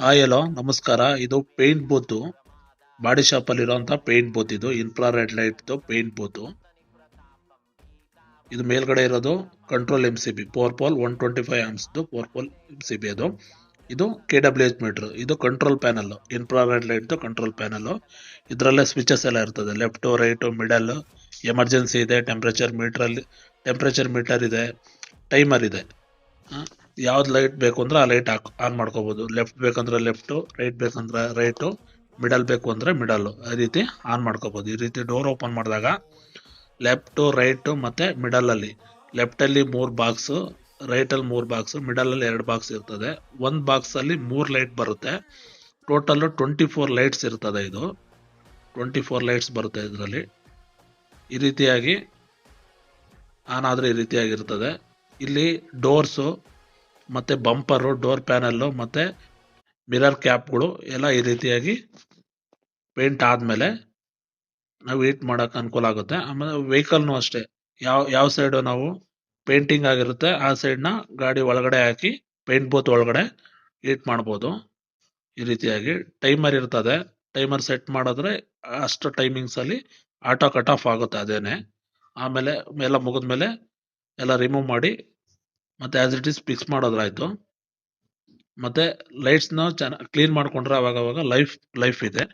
Hi hello ನಮಸ್ಕಾರ. ಇದು paint booth, body shop ಅಲ್ಲಿ ಇರುವಂತ ಪೇಂಟ್ ಬೂತ್. ಇದು ಇನ್ಫ್ರಾರೆಡ್ ಲೈಟ್ ಪೇಂಟ್ ಬೂತ್. ಇದು ಮೇಲ್ಗಡೆ ಇರೋದು control MCB 4 pole 125 amps 4 pole MCB. ಇದು KWH ಮೀಟರ್. ಇದು control panel, infrared light control panel. ಇದರಲ್ಲೇ ಸ್ವಿಚಸ್ ಎಲ್ಲ ಇರ್ತದೆ, ಲೆಫ್ಟ್ ರೈಟ್ ಮಿಡಲ್. ಎಮರ್ಜೆನ್ಸಿ ಇದೆ, ಟೆಂಪರೇಚರ್ ಮೀಟರ್ ಇದೆ, ಟೈಮರ್ ಇದೆ. ಯಾವ್ದು ಲೈಟ್ ಬೇಕು ಅಂದ್ರೆ ಆ ಲೈಟ್ ಆನ್ ಮಾಡ್ಕೋಬಹುದು. ಲೆಫ್ಟ್ ಬೇಕಂದ್ರೆ ಲೆಫ್ಟ್, ರೈಟ್ ಬೇಕಂದ್ರೆ ರೈಟ್, ಮಿಡಲ್ ಬೇಕು ಅಂದ್ರೆ ಮಿಡಲ್. ಈ ರೀತಿ ಆನ್ ಮಾಡ್ಕೋಬಹುದು. ಈ ರೀತಿ ಡೋರ್ ಓಪನ್ ಮಾಡಿದಾಗ ಲೆಫ್ಟ್ ರೈಟ್ ಮತ್ತೆ ಮಿಡಲ್ ಅಲ್ಲಿ, ಲೆಫ್ಟ್ ಅಲ್ಲಿ 3 ಬಾಕ್ಸ್, ರೈಟ್ ಅಲ್ಲಿ 3 ಬಾಕ್ಸ್, ಮಿಡಲ್ ಅಲ್ಲಿ 2 ಬಾಕ್ಸ್ ಇರ್ತದೆ. ಒಂದ್ ಬಾಕ್ಸ್ ಅಲ್ಲಿ 3 ಲೈಟ್ ಬರುತ್ತೆ. ಟೋಟಲ್ 24 ಲೈಟ್ಸ್ ಇರ್ತದೆ. ಇದು 24 ಲೈಟ್ಸ್ ಬರುತ್ತೆ ಇದರಲ್ಲಿ. ಈ ರೀತಿಯಾಗಿ ಆನ್ ಆದ್ರೆ ಈ ರೀತಿಯಾಗಿರ್ತದೆ. ಇಲ್ಲಿ ಡೋರ್ಸು ಮತ್ತೆ ಬಂಪರು, ಡೋರ್ ಪ್ಯಾನಲ್ಲು ಮತ್ತೆ ಮಿರರ್ ಕ್ಯಾಪ್ಗಳು ಎಲ್ಲ ಈ ರೀತಿಯಾಗಿ ಪೇಂಟ್ ಆದ್ಮೇಲೆ ನಾವು ಹೀಟ್ ಮಾಡಕ್ ಅನುಕೂಲ ಆಗುತ್ತೆ. ಆಮೇಲೆ ವೆಹಿಕಲ್ನು ಅಷ್ಟೇ, ಯಾವ ಸೈಡ್ ನಾವು ಪೇಂಟಿಂಗ್ ಆಗಿರುತ್ತೆ ಆ ಸೈಡ್ನ ಗಾಡಿ ಒಳಗಡೆ ಹಾಕಿ ಪೇಂಟ್ ಬೂತ್ ಒಳಗಡೆ ಹೀಟ್ ಮಾಡ್ಬೋದು. ಈ ರೀತಿಯಾಗಿ ಟೈಮರ್ ಇರ್ತದೆ. ಟೈಮರ್ ಸೆಟ್ ಮಾಡಿದ್ರೆ ಅಷ್ಟು ಟೈಮಿಂಗ್ಸ್ ಅಲ್ಲಿ ಆಟೋ ಕಟ್ ಆಫ್ ಆಗುತ್ತೆ ಅದೇನೆ. ಆಮೇಲೆ ಎಲ್ಲ ಮುಗಿದ್ಮೇಲೆ ಎಲ್ಲ ರಿಮೂವ್ ಮಾಡಿ ಮತ್ತೆ ಆಸ್ ಇಟ್ ಇಸ್ ಫಿಕ್ಸ್ ಮಾಡೋದ್ರಾಯ್ತು. ಮತ್ತೆ ಲೈಟ್ಸ್ನ ಚೆನ್ನಾಗಿ ಕ್ಲೀನ್ ಮಾಡ್ಕೊಂಡ್ರೆ ಅವಾಗ ಲೈಫ್ ಇದೆ.